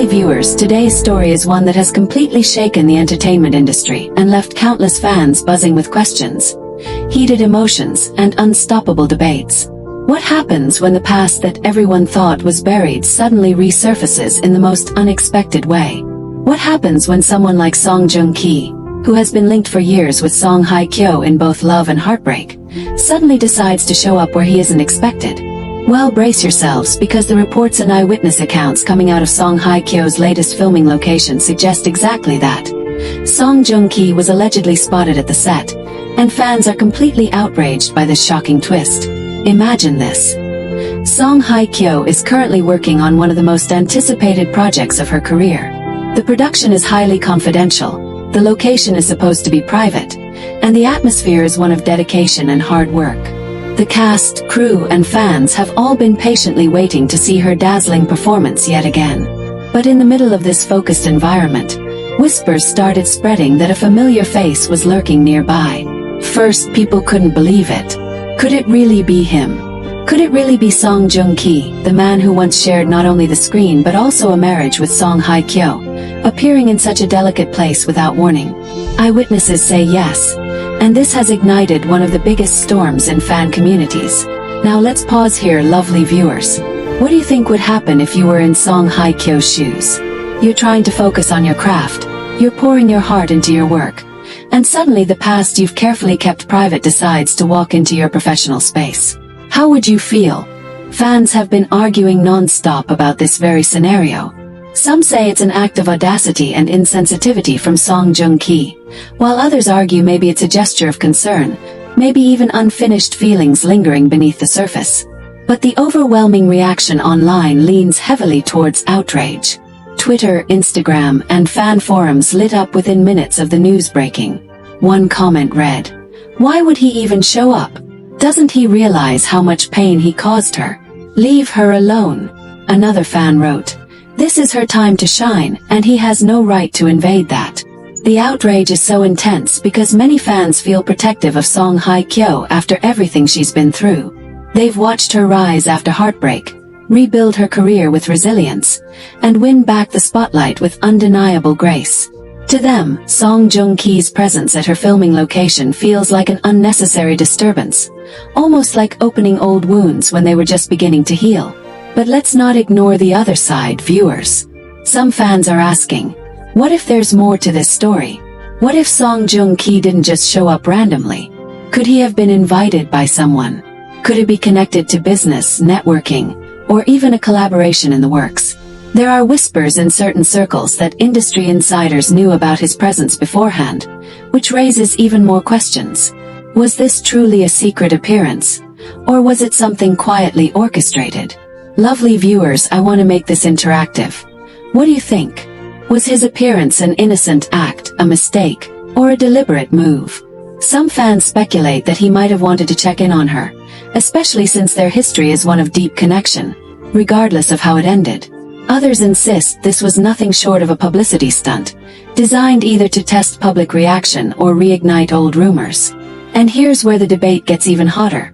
Lovely viewers, today's story is one that has completely shaken the entertainment industry and left countless fans buzzing with questions, heated emotions, and unstoppable debates. What happens when the past that everyone thought was buried suddenly resurfaces in the most unexpected way? What happens when someone like Song Joong-ki, who has been linked for years with Song Hye Kyo in both love and heartbreak, suddenly decides to show up where he isn't expected? Well, brace yourselves, because the reports and eyewitness accounts coming out of Song Hye Kyo's latest filming location suggest exactly that. Song Joong-ki was allegedly spotted at the set, and fans are completely outraged by this shocking twist. Imagine this. Song Hye Kyo is currently working on one of the most anticipated projects of her career. The production is highly confidential, the location is supposed to be private, and the atmosphere is one of dedication and hard work. The cast, crew, and fans have all been patiently waiting to see her dazzling performance yet again. But in the middle of this focused environment, whispers started spreading that a familiar face was lurking nearby. First, people couldn't believe it. Could it really be him? Could it really be Song Joong-ki, the man who once shared not only the screen but also a marriage with Song Hye Kyo, appearing in such a delicate place without warning? Eyewitnesses say yes, and this has ignited one of the biggest storms in fan communities. Now let's pause here, lovely viewers. What do you think would happen if you were in Song Hye Kyo's shoes? You're trying to focus on your craft, you're pouring your heart into your work, and suddenly the past you've carefully kept private decides to walk into your professional space. How would you feel? Fans have been arguing non-stop about this very scenario. Some say it's an act of audacity and insensitivity from Song Joong-ki, while others argue maybe it's a gesture of concern, maybe even unfinished feelings lingering beneath the surface. But the overwhelming reaction online leans heavily towards outrage. Twitter, Instagram, and fan forums lit up within minutes of the news breaking. One comment read, "Why would he even show up? Doesn't he realize how much pain he caused her? Leave her alone." Another fan wrote, "This is her time to shine, and he has no right to invade that." The outrage is so intense because many fans feel protective of Song Hye Kyo after everything she's been through. They've watched her rise after heartbreak, rebuild her career with resilience, and win back the spotlight with undeniable grace. To them, Song Joong-ki's presence at her filming location feels like an unnecessary disturbance, almost like opening old wounds when they were just beginning to heal. But let's not ignore the other side, viewers. Some fans are asking, what if there's more to this story? What if Song Joong-ki didn't just show up randomly? Could he have been invited by someone? Could it be connected to business, networking, or even a collaboration in the works? There are whispers in certain circles that industry insiders knew about his presence beforehand, which raises even more questions. Was this truly a secret appearance? Or was it something quietly orchestrated? Lovely viewers, I want to make this interactive. What do you think? Was his appearance an innocent act, a mistake, or a deliberate move? Some fans speculate that he might have wanted to check in on her, especially since their history is one of deep connection, regardless of how it ended. Others insist this was nothing short of a publicity stunt, designed either to test public reaction or reignite old rumors. And here's where the debate gets even hotter.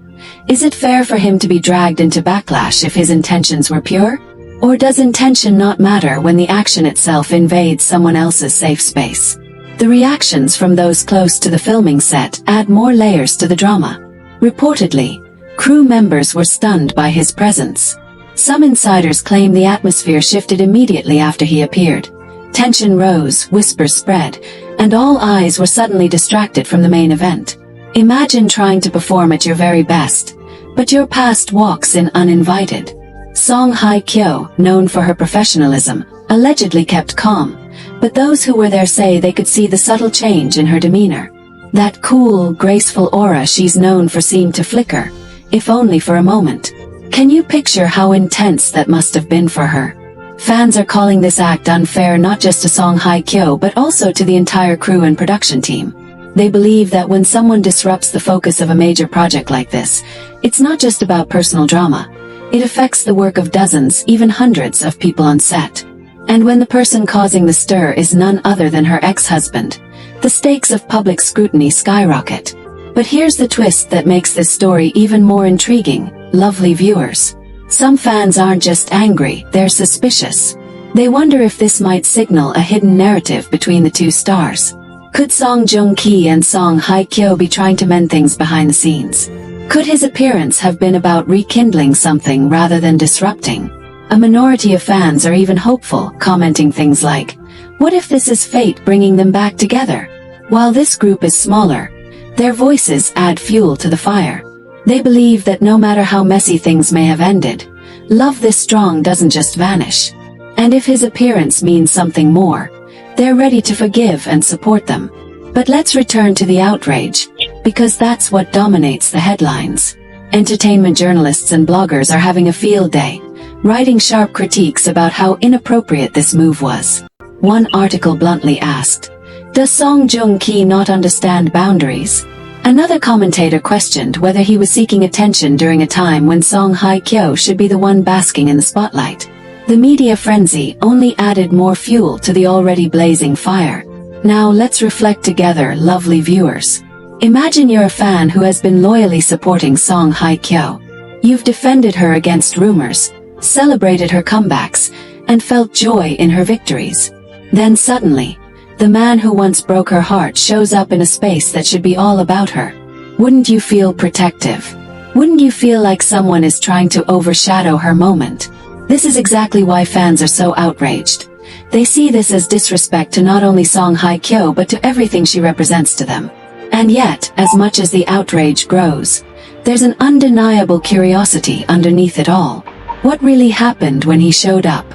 Is it fair for him to be dragged into backlash if his intentions were pure? Or does intention not matter when the action itself invades someone else's safe space? The reactions from those close to the filming set add more layers to the drama. Reportedly, crew members were stunned by his presence. Some insiders claim the atmosphere shifted immediately after he appeared. Tension rose, whispers spread, and all eyes were suddenly distracted from the main event. Imagine trying to perform at your very best, but your past walks in uninvited. Song Hye Kyo, known for her professionalism, allegedly kept calm, but those who were there say they could see the subtle change in her demeanor. That cool, graceful aura she's known for seemed to flicker, if only for a moment. Can you picture how intense that must have been for her? Fans are calling this act unfair not just to Song Hye Kyo but also to the entire crew and production team. They believe that when someone disrupts the focus of a major project like this, it's not just about personal drama. It affects the work of dozens, even hundreds of people on set. And when the person causing the stir is none other than her ex-husband, the stakes of public scrutiny skyrocket. But here's the twist that makes this story even more intriguing, lovely viewers. Some fans aren't just angry, they're suspicious. They wonder if this might signal a hidden narrative between the two stars. Could Song Joong-ki and Song Hye Kyo be trying to mend things behind the scenes? Could his appearance have been about rekindling something rather than disrupting? A minority of fans are even hopeful, commenting things like, "What if this is fate bringing them back together?" While this group is smaller, their voices add fuel to the fire. They believe that no matter how messy things may have ended, love this strong doesn't just vanish. And if his appearance means something more, they're ready to forgive and support them. But let's return to the outrage, because that's what dominates the headlines. Entertainment journalists and bloggers are having a field day, writing sharp critiques about how inappropriate this move was. One article bluntly asked, "Does Song Joong-ki not understand boundaries?" Another commentator questioned whether he was seeking attention during a time when Song Hye Kyo should be the one basking in the spotlight. The media frenzy only added more fuel to the already blazing fire. Now let's reflect together, lovely viewers. Imagine you're a fan who has been loyally supporting Song Hye Kyo. You've defended her against rumors, celebrated her comebacks, and felt joy in her victories. Then suddenly, the man who once broke her heart shows up in a space that should be all about her. Wouldn't you feel protective? Wouldn't you feel like someone is trying to overshadow her moment? This is exactly why fans are so outraged. They see this as disrespect to not only Song Hye Kyo but to everything she represents to them. And yet, as much as the outrage grows, there's an undeniable curiosity underneath it all. What really happened when he showed up?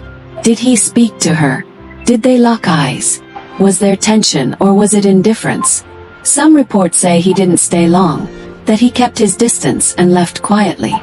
Did he speak to her? Did they lock eyes? Was there tension or was it indifference? Some reports say he didn't stay long, that he kept his distance and left quietly.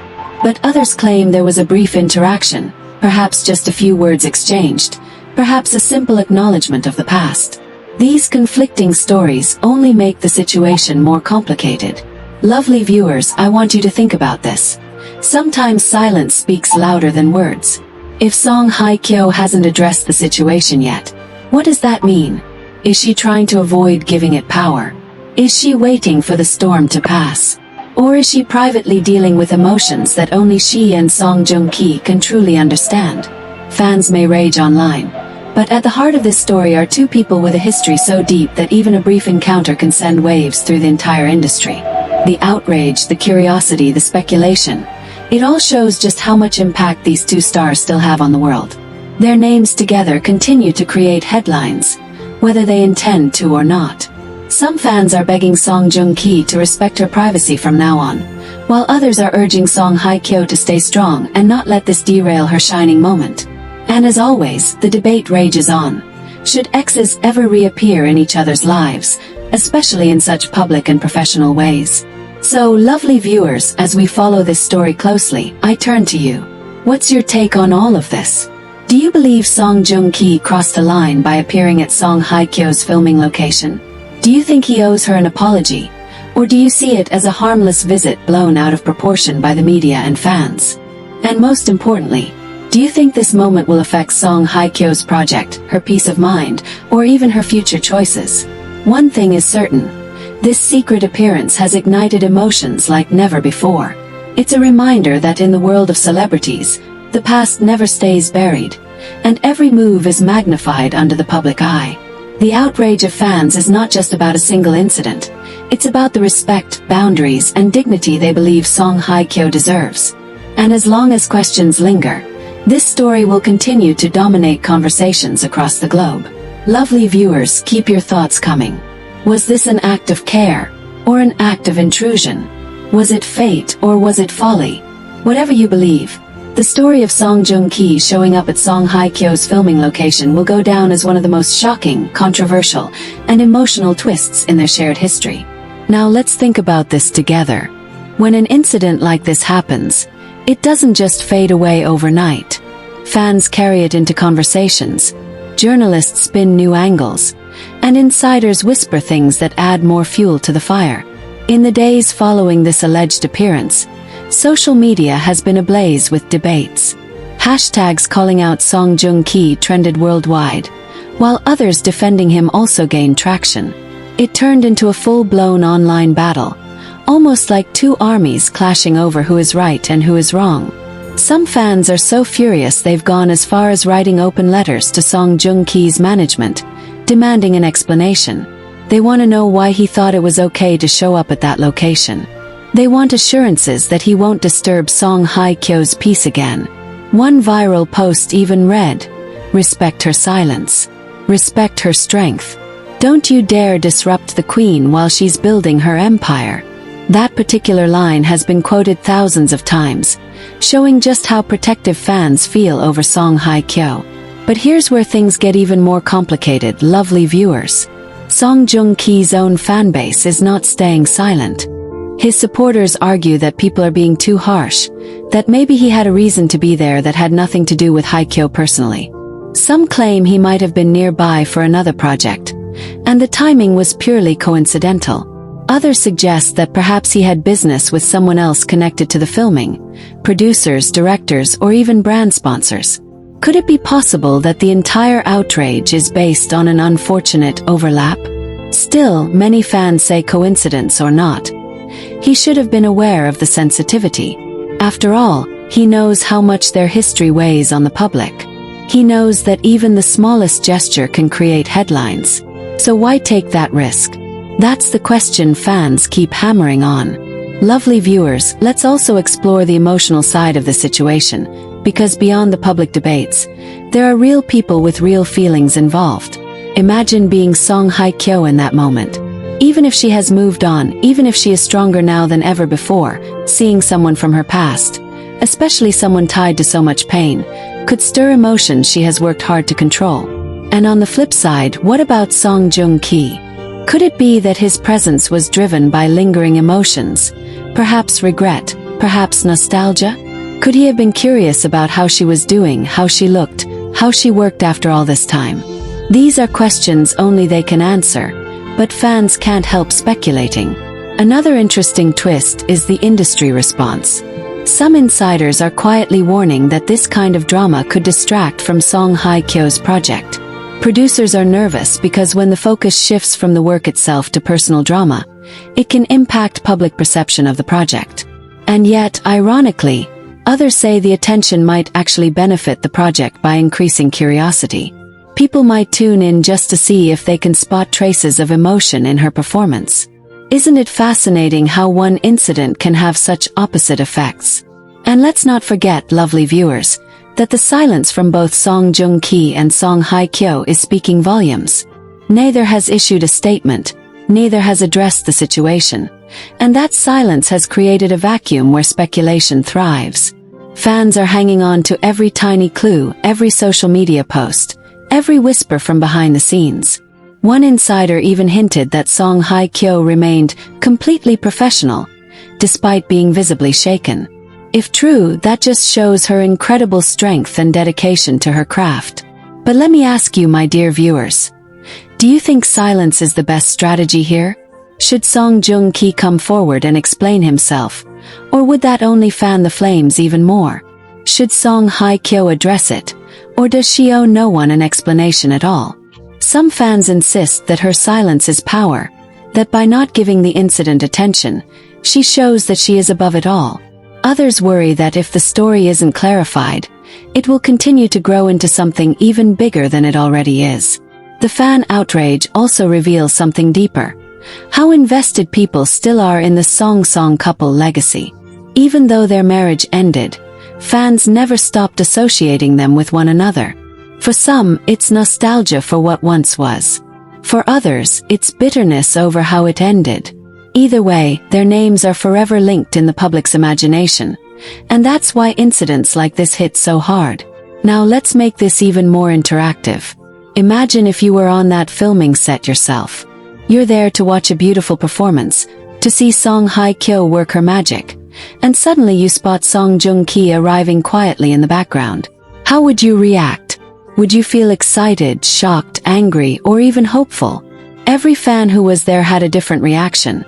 But others claim there was a brief interaction, perhaps just a few words exchanged, perhaps a simple acknowledgement of the past. These conflicting stories only make the situation more complicated. Lovely viewers, I want you to think about this. Sometimes silence speaks louder than words. If Song Hye Kyo hasn't addressed the situation yet, what does that mean? Is she trying to avoid giving it power? Is she waiting for the storm to pass? Or is she privately dealing with emotions that only she and Song Joong-ki can truly understand? Fans may rage online, but at the heart of this story are two people with a history so deep that even a brief encounter can send waves through the entire industry. The outrage, the curiosity, the speculation. It all shows just how much impact these two stars still have on the world. Their names together continue to create headlines, whether they intend to or not. Some fans are begging Song Joong-ki to respect her privacy from now on, while others are urging Song Hye Kyo to stay strong and not let this derail her shining moment. And as always, the debate rages on. Should exes ever reappear in each other's lives, especially in such public and professional ways? So, lovely viewers, as we follow this story closely, I turn to you. What's your take on all of this? Do you believe Song Joong-ki crossed a line by appearing at Song Hye Kyo's filming location? Do you think he owes her an apology? Or do you see it as a harmless visit blown out of proportion by the media and fans? And most importantly, do you think this moment will affect Song Hye Kyo's project, her peace of mind, or even her future choices? One thing is certain. This secret appearance has ignited emotions like never before. It's a reminder that in the world of celebrities, the past never stays buried, and every move is magnified under the public eye. The outrage of fans is not just about a single incident. It's about the respect, boundaries, and dignity they believe Song Hye Kyo deserves. And as long as questions linger, this story will continue to dominate conversations across the globe. Lovely viewers, keep your thoughts coming. Was this an act of care, or an act of intrusion? Was it fate, or was it folly? Whatever you believe, the story of Song Joong-ki showing up at Song Hye Kyo's filming location will go down as one of the most shocking, controversial, and emotional twists in their shared history. Now let's think about this together. When an incident like this happens, it doesn't just fade away overnight. Fans carry it into conversations, journalists spin new angles, and insiders whisper things that add more fuel to the fire. In the days following this alleged appearance, social media has been ablaze with debates. Hashtags calling out Song Joong-ki trended worldwide, while others defending him also gained traction. It turned into a full-blown online battle, almost like two armies clashing over who is right and who is wrong. Some fans are so furious they've gone as far as writing open letters to Song Joong-ki's management, demanding an explanation. They want to know why he thought it was okay to show up at that location. They want assurances that he won't disturb Song Hye Kyo's peace again. One viral post even read, "Respect her silence. Respect her strength. Don't you dare disrupt the queen while she's building her empire." That particular line has been quoted thousands of times, showing just how protective fans feel over Song Hye Kyo. But here's where things get even more complicated, lovely viewers. Song Joong-ki's own fanbase is not staying silent. His supporters argue that people are being too harsh, that maybe he had a reason to be there that had nothing to do with Hye Kyo personally. Some claim he might have been nearby for another project, and the timing was purely coincidental. Others suggest that perhaps he had business with someone else connected to the filming, producers, directors, or even brand sponsors. Could it be possible that the entire outrage is based on an unfortunate overlap? Still, many fans say coincidence or not, he should have been aware of the sensitivity. After all, he knows how much their history weighs on the public. He knows that even the smallest gesture can create headlines. So why take that risk? That's the question fans keep hammering on. Lovely viewers, let's also explore the emotional side of the situation, because beyond the public debates, there are real people with real feelings involved. Imagine being Song Hye Kyo in that moment. Even if she has moved on, even if she is stronger now than ever before, seeing someone from her past, especially someone tied to so much pain, could stir emotions she has worked hard to control. And on the flip side, what about Song Joong-ki? Could it be that his presence was driven by lingering emotions, perhaps regret, perhaps nostalgia? Could he have been curious about how she was doing, how she looked, how she worked after all this time? These are questions only they can answer, but fans can't help speculating. Another interesting twist is the industry response. Some insiders are quietly warning that this kind of drama could distract from Song Hye Kyo's project. Producers are nervous because when the focus shifts from the work itself to personal drama, it can impact public perception of the project. And yet, ironically, others say the attention might actually benefit the project by increasing curiosity. People might tune in just to see if they can spot traces of emotion in her performance. Isn't it fascinating how one incident can have such opposite effects? And let's not forget, lovely viewers, that the silence from both Song Joong-ki and Song Hye Kyo is speaking volumes. Neither has issued a statement, neither has addressed the situation, and that silence has created a vacuum where speculation thrives. Fans are hanging on to every tiny clue, every social media post, every whisper from behind the scenes. One insider even hinted that Song Hye Kyo remained completely professional, despite being visibly shaken. If true, that just shows her incredible strength and dedication to her craft. But let me ask you, my dear viewers, do you think silence is the best strategy here? Should Song Joong-ki come forward and explain himself, or would that only fan the flames even more? Should Song Hye Kyo address it, or does she owe no one an explanation at all? Some fans insist that her silence is power, that by not giving the incident attention, she shows that she is above it all. Others worry that if the story isn't clarified, it will continue to grow into something even bigger than it already is. The fan outrage also reveals something deeper: how invested people still are in the Song couple legacy. Even though their marriage ended, fans never stopped associating them with one another. For some, it's nostalgia for what once was. For others, it's bitterness over how it ended. Either way, their names are forever linked in the public's imagination, and that's why incidents like this hit so hard. Now let's make this even more interactive. Imagine if you were on that filming set yourself. You're there to watch a beautiful performance, to see Song Hye Kyo work her magic, and suddenly you spot Song Joong-ki arriving quietly in the background. How would you react? Would you feel excited, shocked, angry, or even hopeful? Every fan who was there had a different reaction,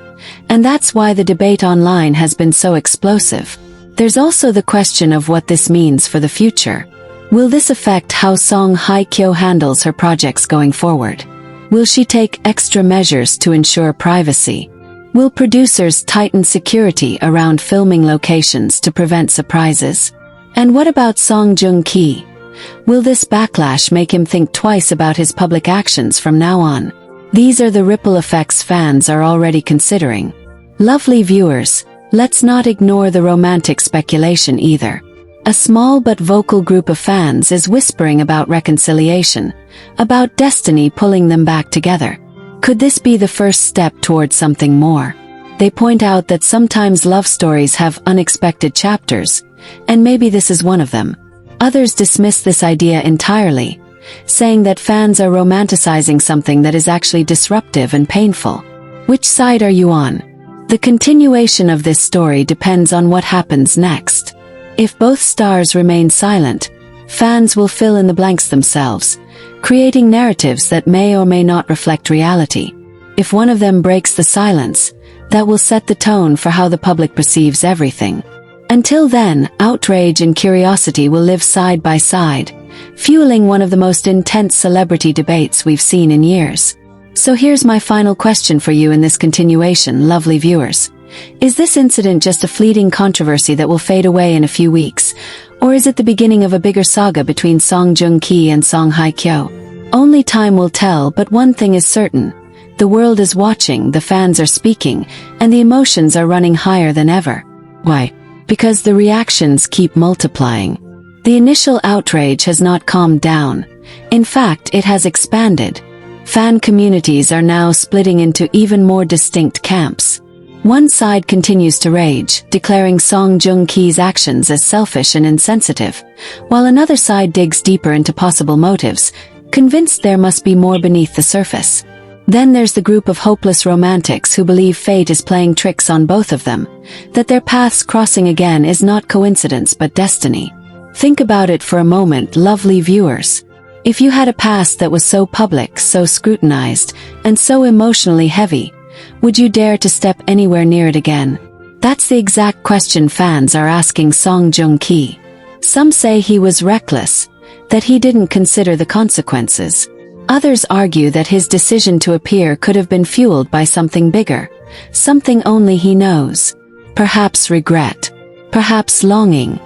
and that's why the debate online has been so explosive. There's also the question of what this means for the future. Will this affect how Song Hye Kyo handles her projects going forward? Will she take extra measures to ensure privacy? Will producers tighten security around filming locations to prevent surprises? And what about Song Joong-ki? Will this backlash make him think twice about his public actions from now on? These are the ripple effects fans are already considering. Lovely viewers, let's not ignore the romantic speculation either. A small but vocal group of fans is whispering about reconciliation, about destiny pulling them back together. Could this be the first step toward something more? They point out that sometimes love stories have unexpected chapters, and maybe this is one of them. Others dismiss this idea entirely, saying that fans are romanticizing something that is actually disruptive and painful. Which side are you on? The continuation of this story depends on what happens next. If both stars remain silent, fans will fill in the blanks themselves, creating narratives that may or may not reflect reality. If one of them breaks the silence, that will set the tone for how the public perceives everything. Until then, outrage and curiosity will live side by side, fueling one of the most intense celebrity debates we've seen in years. So here's my final question for you in this continuation, lovely viewers. Is this incident just a fleeting controversy that will fade away in a few weeks, or is it the beginning of a bigger saga between Song Joong-ki and Hye Kyo? Only time will tell, but one thing is certain. The world is watching, the fans are speaking, and the emotions are running higher than ever. Why? Because the reactions keep multiplying. The initial outrage has not calmed down. In fact, it has expanded. Fan communities are now splitting into even more distinct camps. One side continues to rage, declaring Song Joong-ki's actions as selfish and insensitive, while another side digs deeper into possible motives, convinced there must be more beneath the surface. Then there's the group of hopeless romantics who believe fate is playing tricks on both of them, that their paths crossing again is not coincidence but destiny. Think about it for a moment, lovely viewers. If you had a past that was so public, so scrutinized, and so emotionally heavy, would you dare to step anywhere near it again? That's the exact question fans are asking Song Joong-ki. Some say he was reckless, that he didn't consider the consequences. Others argue that his decision to appear could have been fueled by something bigger, something only he knows. Perhaps regret, perhaps longing,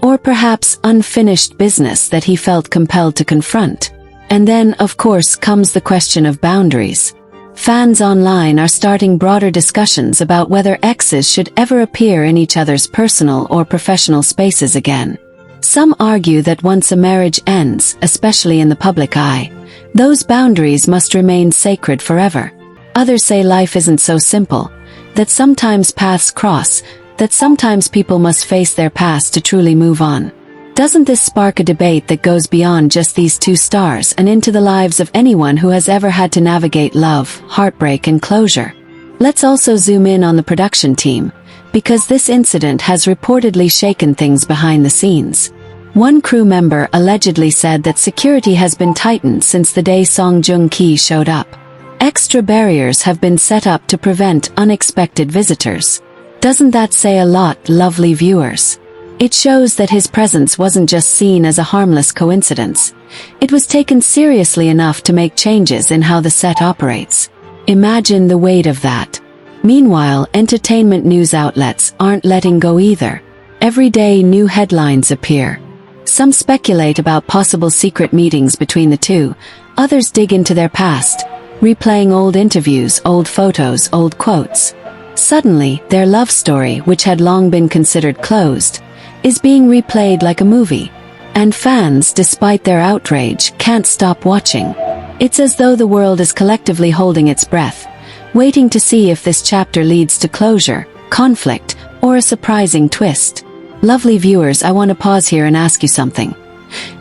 or perhaps unfinished business that he felt compelled to confront. And then, of course, comes the question of boundaries. Fans online are starting broader discussions about whether exes should ever appear in each other's personal or professional spaces again. Some argue that once a marriage ends, especially in the public eye, those boundaries must remain sacred forever. Others say life isn't so simple, that sometimes paths cross, that sometimes people must face their past to truly move on. Doesn't this spark a debate that goes beyond just these two stars and into the lives of anyone who has ever had to navigate love, heartbreak, and closure? Let's also zoom in on the production team, because this incident has reportedly shaken things behind the scenes. One crew member allegedly said that security has been tightened since the day Song Joong-ki showed up. Extra barriers have been set up to prevent unexpected visitors. Doesn't that say a lot, lovely viewers? It shows that his presence wasn't just seen as a harmless coincidence. It was taken seriously enough to make changes in how the set operates. Imagine the weight of that. Meanwhile, entertainment news outlets aren't letting go either. Every day new headlines appear. Some speculate about possible secret meetings between the two, others dig into their past, replaying old interviews, old photos, old quotes. Suddenly, their love story, which had long been considered closed, is being replayed like a movie. And fans, despite their outrage, can't stop watching. It's as though the world is collectively holding its breath, waiting to see if this chapter leads to closure, conflict, or a surprising twist. Lovely viewers, I want to pause here and ask you something.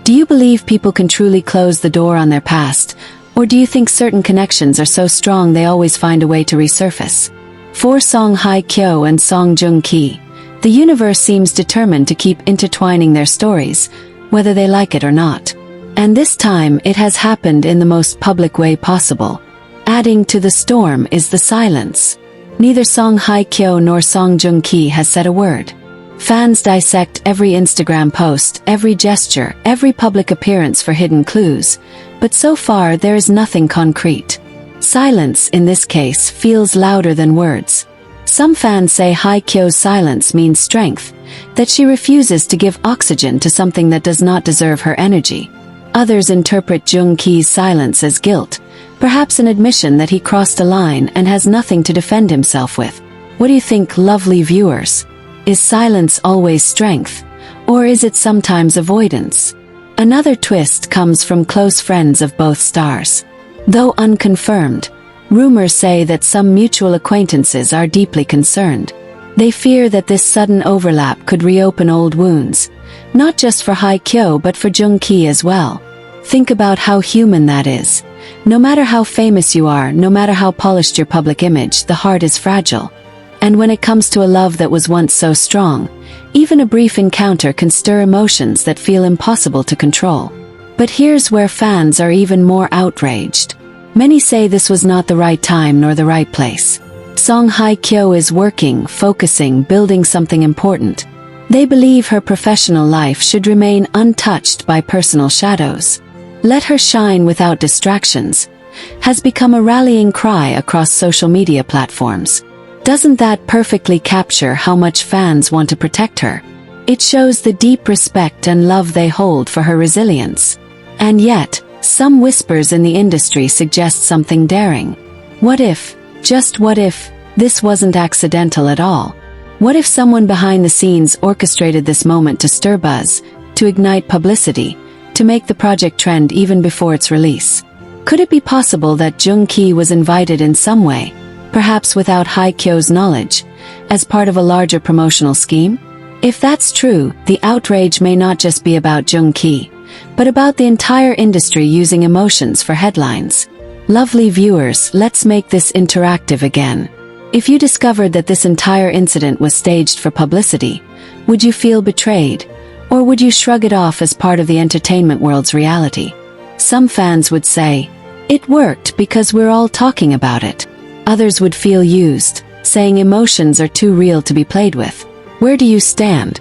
Do you believe people can truly close the door on their past, or do you think certain connections are so strong they always find a way to resurface? For Hye Kyo and Song Joong-ki, the universe seems determined to keep intertwining their stories, whether they like it or not. And this time it has happened in the most public way possible. Adding to the storm is the silence. Neither Hye Kyo nor Song Joong-ki has said a word. Fans dissect every Instagram post, every gesture, every public appearance for hidden clues, but so far there is nothing concrete. Silence, in this case, feels louder than words. Some fans say Hye Kyo's silence means strength, that she refuses to give oxygen to something that does not deserve her energy. Others interpret Joong Ki's silence as guilt, perhaps an admission that he crossed a line and has nothing to defend himself with. What do you think, lovely viewers? Is silence always strength, or is it sometimes avoidance? Another twist comes from close friends of both stars. Though unconfirmed, rumors say that some mutual acquaintances are deeply concerned. They fear that this sudden overlap could reopen old wounds, not just for Hye Kyo but for Joong Ki as well. Think about how human that is. No matter how famous you are, no matter how polished your public image, the heart is fragile. And when it comes to a love that was once so strong, even a brief encounter can stir emotions that feel impossible to control. But here's where fans are even more outraged. Many say this was not the right time nor the right place. Song Hye Kyo is working, focusing, building something important. They believe her professional life should remain untouched by personal shadows. Let her shine without distractions has become a rallying cry across social media platforms. Doesn't that perfectly capture how much fans want to protect her? It shows the deep respect and love they hold for her resilience. And yet, some whispers in the industry suggest something daring. What if, just what if, this wasn't accidental at all? What if someone behind the scenes orchestrated this moment to stir buzz, to ignite publicity, to make the project trend even before its release? Could it be possible that Joong Ki was invited in some way, perhaps without Hye Kyo's knowledge, as part of a larger promotional scheme? If that's true, the outrage may not just be about Joong Ki, but about the entire industry using emotions for headlines. Lovely viewers, let's make this interactive again. If you discovered that this entire incident was staged for publicity, would you feel betrayed, or would you shrug it off as part of the entertainment world's reality? Some fans would say, "It worked because we're all talking about it." Others would feel used, saying emotions are too real to be played with. Where do you stand?